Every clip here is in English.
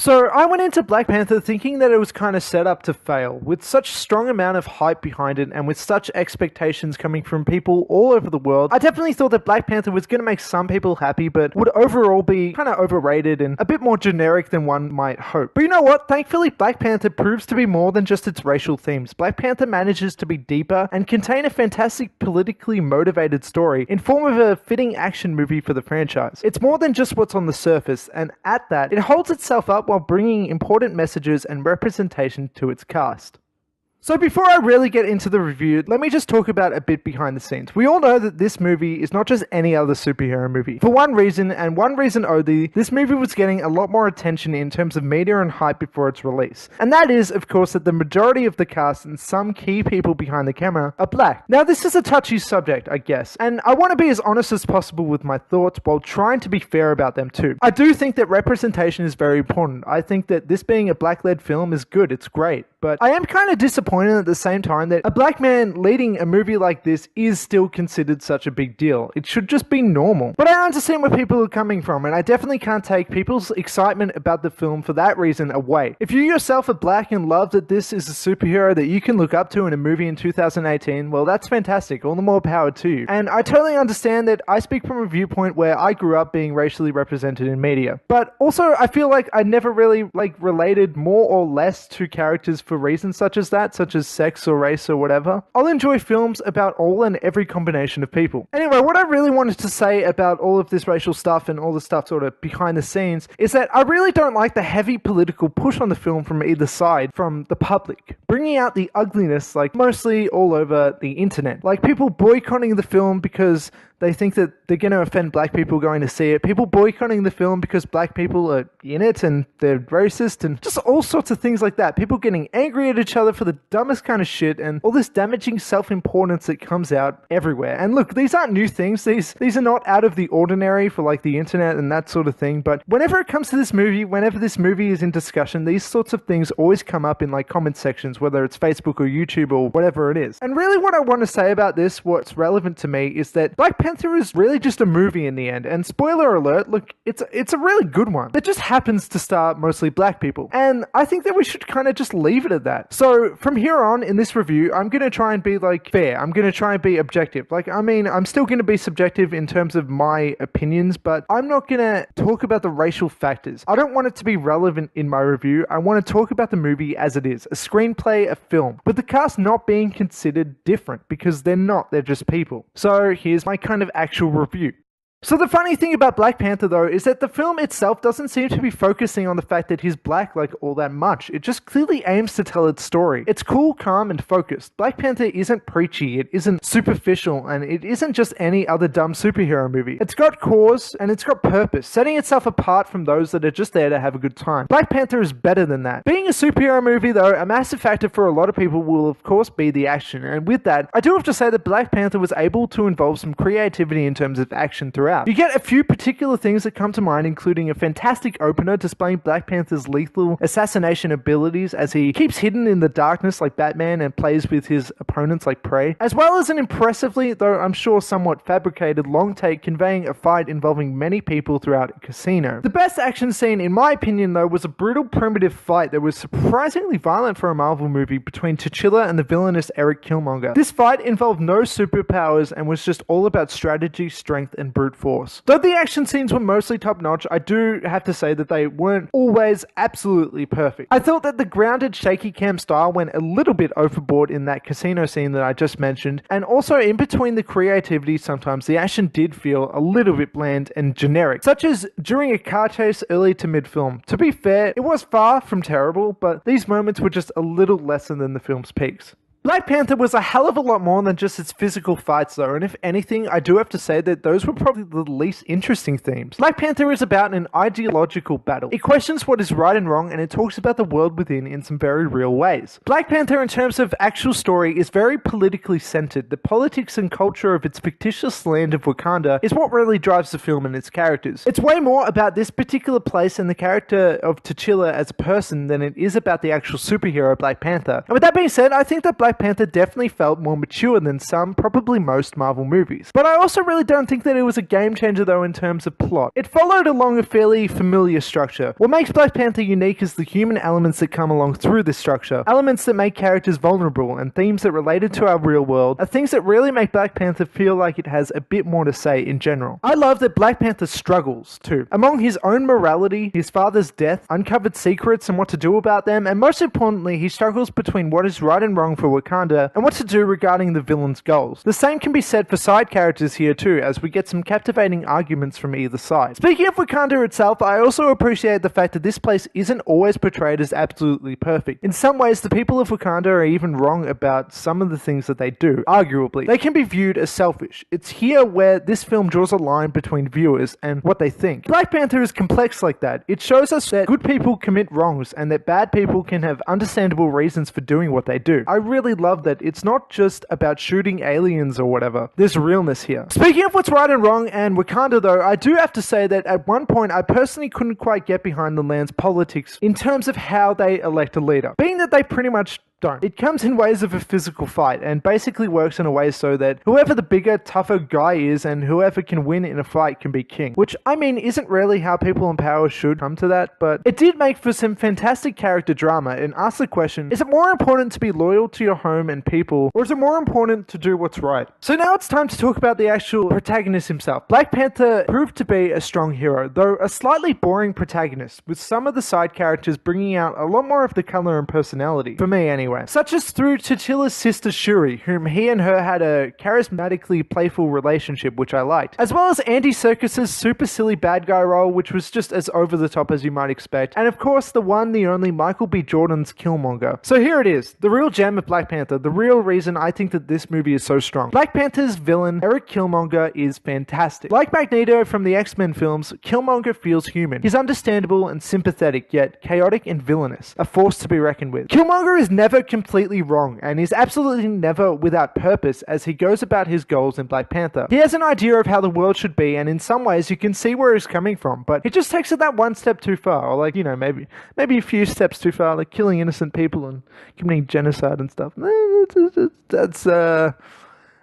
So I went into Black Panther thinking that it was kind of set up to fail, with such strong amount of hype behind it and with such expectations coming from people all over the world. I definitely thought that Black Panther was going to make some people happy, but would overall be kind of overrated and a bit more generic than one might hope. But you know what? Thankfully, Black Panther proves to be more than just its racial themes. Black Panther manages to be deeper and contain a fantastic politically motivated story in form of a fitting action movie for the franchise. It's more than just what's on the surface, and at that, it holds itself up while bringing important messages and representation to its cast. So before I really get into the review, let me just talk about a bit behind the scenes. We all know that this movie is not just any other superhero movie. For one reason, and one reason only, this movie was getting a lot more attention in terms of media and hype before its release. And that is, of course, that the majority of the cast and some key people behind the camera are black. Now, this is a touchy subject, I guess, and I want to be as honest as possible with my thoughts while trying to be fair about them too. I do think that representation is very important. I think that this being a black-led film is good, it's great. But I am kind of disappointed at the same time that a black man leading a movie like this is still considered such a big deal. It should just be normal. But I understand where people are coming from, and I definitely can't take people's excitement about the film for that reason away. If you yourself are black and love that this is a superhero that you can look up to in a movie in 2018, well, that's fantastic. All the more power to you. And I totally understand that I speak from a viewpoint where I grew up being racially represented in media. But also, I feel like I never really related more or less to characters for reasons such as that, such as sex or race or whatever. I'll enjoy films about all and every combination of people. Anyway, what I really wanted to say about all of this racial stuff and all the stuff sort of behind the scenes is that I really don't like the heavy political push on the film from either side, from the public, bringing out the ugliness mostly all over the internet. People boycotting the film because they think that they're going to offend black people going to see it. People boycotting the film because black people are in it and they're racist and just all sorts of things like that. People getting angry at each other for the dumbest kind of shit and all this damaging self-importance that comes out everywhere. And look, these aren't new things. These are not out of the ordinary for the internet and that sort of thing. But whenever it comes to this movie, whenever this movie is in discussion, these sorts of things always come up in comment sections, whether it's Facebook or YouTube or whatever it is. And really what I want to say about this, what's relevant to me, is that Black Panther is really just a movie in the end. And spoiler alert, look, it's a really good one. It just happens to star mostly black people. And I think that we should kind of just leave it at that. So from here on in this review, I'm going to try and be fair. I'm going to try and be objective. I'm still going to be subjective in terms of my opinions, but I'm not going to talk about the racial factors. I don't want it to be relevant in my review. I want to talk about the movie as it is, a screenplay, a film, with the cast not being considered different because they're not, they're just people. So here's my kind of actual review. So the funny thing about Black Panther though is that the film itself doesn't seem to be focusing on the fact that he's black all that much. It just clearly aims to tell its story. It's cool, calm, and focused. Black Panther isn't preachy, it isn't superficial, and it isn't just any other dumb superhero movie. It's got cause and it's got purpose, setting itself apart from those that are just there to have a good time. Black Panther is better than that. Being a superhero movie though, a massive factor for a lot of people will of course be the action, and with that, I do have to say that Black Panther was able to involve some creativity in terms of action throughout. You get a few particular things that come to mind, including a fantastic opener displaying Black Panther's lethal assassination abilities as he keeps hidden in the darkness like Batman and plays with his opponents like prey, as well as an impressively, though I'm sure somewhat fabricated, long take conveying a fight involving many people throughout a casino. The best action scene, in my opinion though, was a brutal primitive fight that was surprisingly violent for a Marvel movie between T'Challa and the villainous Eric Killmonger. This fight involved no superpowers and was just all about strategy, strength, and brute force. Though the action scenes were mostly top-notch, I do have to say that they weren't always absolutely perfect. I thought that the grounded shaky cam style went a little bit overboard in that casino scene that I just mentioned, and also in between the creativity, sometimes the action did feel a little bit bland and generic, such as during a car chase early to mid-film. To be fair, it was far from terrible, but these moments were just a little lesser than the film's peaks. Black Panther was a hell of a lot more than just its physical fights though, and if anything, I do have to say that those were probably the least interesting themes. Black Panther is about an ideological battle. It questions what is right and wrong, and it talks about the world within in some very real ways. Black Panther, in terms of actual story, is very politically centered. The politics and culture of its fictitious land of Wakanda is what really drives the film and its characters. It's way more about this particular place and the character of T'Challa as a person than it is about the actual superhero Black Panther. And with that being said, I think that Black Black Panther definitely felt more mature than some, probably most Marvel movies. But I also really don't think that it was a game changer though in terms of plot. It followed along a fairly familiar structure. What makes Black Panther unique is the human elements that come along through this structure. Elements that make characters vulnerable and themes that related to our real world are things that really make Black Panther feel like it has a bit more to say in general. I love that Black Panther struggles too. Among his own morality, his father's death, uncovered secrets and what to do about them, and most importantly, he struggles between what is right and wrong for Wakanda and what to do regarding the villain's goals. The same can be said for side characters here too, as we get some captivating arguments from either side. Speaking of Wakanda itself, I also appreciate the fact that this place isn't always portrayed as absolutely perfect. In some ways, the people of Wakanda are even wrong about some of the things that they do. Arguably, they can be viewed as selfish. It's here where this film draws a line between viewers and what they think. Black Panther is complex like that. It shows us that good people commit wrongs and that bad people can have understandable reasons for doing what they do. I really love that it's not just about shooting aliens or whatever. There's realness here. Speaking of what's right and wrong and Wakanda though, I do have to say that at one point I personally couldn't quite get behind the land's politics in terms of how they elect a leader. Being that they pretty much don't. It comes in ways of a physical fight and basically works in a way so that whoever the bigger, tougher guy is and whoever can win in a fight can be king. Which, I mean, isn't really how people in power should come to that, but it did make for some fantastic character drama and ask the question, is it more important to be loyal to your home and people, or is it more important to do what's right? So now it's time to talk about the actual protagonist himself. Black Panther proved to be a strong hero, though a slightly boring protagonist, with some of the side characters bringing out a lot more of the color and personality. For me, anyway. Such as through T'Chilla's sister Shuri, whom he and her had a charismatically playful relationship, which I liked, as well as Andy Serkis's super silly bad guy role, which was just as over the top as you might expect, and of course the one, the only Michael B. Jordan's Killmonger. So here it is, the real gem of Black Panther, the real reason I think that this movie is so strong. Black Panther's villain, Eric Killmonger, is fantastic. Like Magneto from the X-Men films, Killmonger feels human. He's understandable and sympathetic, yet chaotic and villainous, a force to be reckoned with. Killmonger is never completely wrong, and is absolutely never without purpose as he goes about his goals in Black Panther. He has an idea of how the world should be, and in some ways you can see where he's coming from, but he just takes it that one step too far, or like, you know, maybe a few steps too far, like killing innocent people and committing genocide and stuff.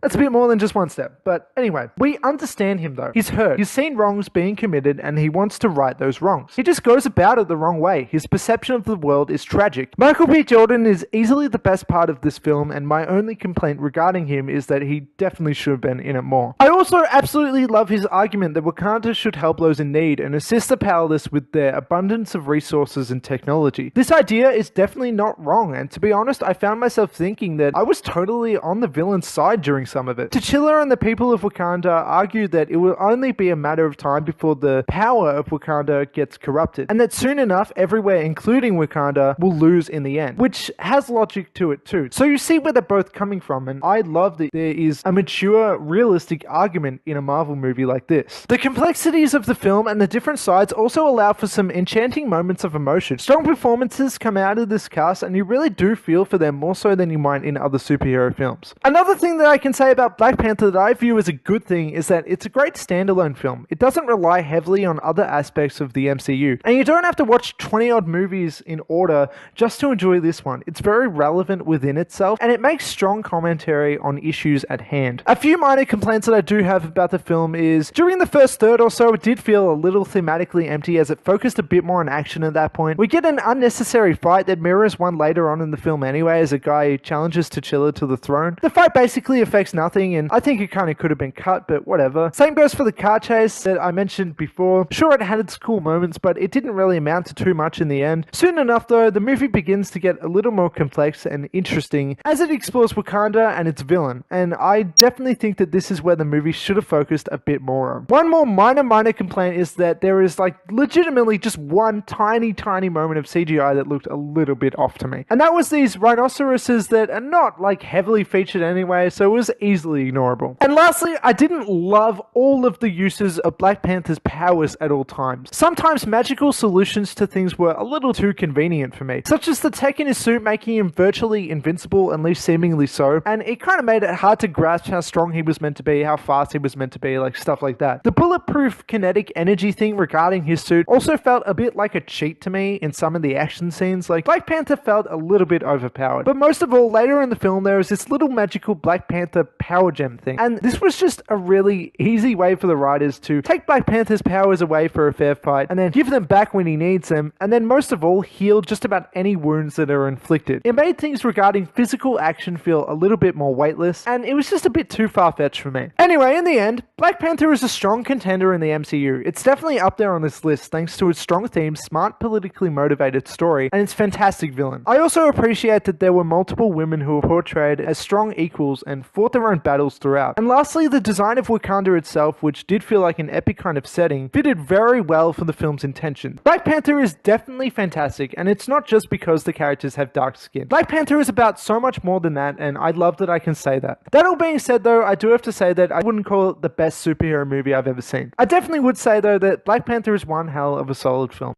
That's a bit more than just one step. But anyway, we understand him though. He's hurt. He's seen wrongs being committed and he wants to right those wrongs. He just goes about it the wrong way. His perception of the world is tragic. Michael B. Jordan is easily the best part of this film, and my only complaint regarding him is that he definitely should have been in it more. I also absolutely love his argument that Wakanda should help those in need and assist the powerless with their abundance of resources and technology. This idea is definitely not wrong, and to be honest, I found myself thinking that I was totally on the villain's side during some of it. T'Challa and the people of Wakanda argue that it will only be a matter of time before the power of Wakanda gets corrupted, and that soon enough everywhere, including Wakanda, will lose in the end, which has logic to it too. So you see where they're both coming from, and I love that there is a mature, realistic argument in a Marvel movie like this. The complexities of the film and the different sides also allow for some enchanting moments of emotion. Strong performances come out of this cast, and you really do feel for them more so than you might in other superhero films. Another thing that I can say about Black Panther that I view as a good thing is that it's a great standalone film. It doesn't rely heavily on other aspects of the MCU, and you don't have to watch 20 odd movies in order just to enjoy this one. It's very relevant within itself, and it makes strong commentary on issues at hand. A few minor complaints that I do have about the film is, during the first third or so, it did feel a little thematically empty as it focused a bit more on action at that point. We get an unnecessary fight that mirrors one later on in the film anyway, as a guy challenges T'Challa to the throne. The fight basically affects nothing, and I think it kind of could have been cut, but whatever. Same goes for the car chase that I mentioned before. Sure, it had its cool moments, but it didn't really amount to too much in the end. Soon enough though, the movie begins to get a little more complex and interesting as it explores Wakanda and its villain, and I definitely think that this is where the movie should have focused a bit more on. One more minor complaint is that there is like legitimately just one tiny moment of CGI that looked a little bit off to me, and that was these rhinoceroses that are not like heavily featured anyway, so it was easily ignorable. And lastly, I didn't love all of the uses of Black Panther's powers at all times. Sometimes magical solutions to things were a little too convenient for me, such as the tech in his suit making him virtually invincible, at least seemingly so, and it kind of made it hard to grasp how strong he was meant to be, how fast he was meant to be, like stuff like that. The bulletproof kinetic energy thing regarding his suit also felt a bit like a cheat to me in some of the action scenes. Like, Black Panther felt a little bit overpowered. But most of all, later in the film, there is this little magical Black Panther power gem thing, and this was just a really easy way for the writers to take Black Panther's powers away for a fair fight, and then give them back when he needs them, and then most of all, heal just about any wounds that are inflicted. It made things regarding physical action feel a little bit more weightless, and it was just a bit too far-fetched for me. Anyway, in the end, Black Panther is a strong contender in the MCU. It's definitely up there on this list thanks to its strong theme, smart, politically motivated story, and its fantastic villain. I also appreciate that there were multiple women who were portrayed as strong equals and fought their own battles throughout. And lastly, the design of Wakanda itself, which did feel like an epic kind of setting, fitted very well for the film's intention. Black Panther is definitely fantastic, and it's not just because the characters have dark skin. Black Panther is about so much more than that, and I love that I can say that. That all being said though, I do have to say that I wouldn't call it the best superhero movie I've ever seen. I definitely would say though that Black Panther is one hell of a solid film.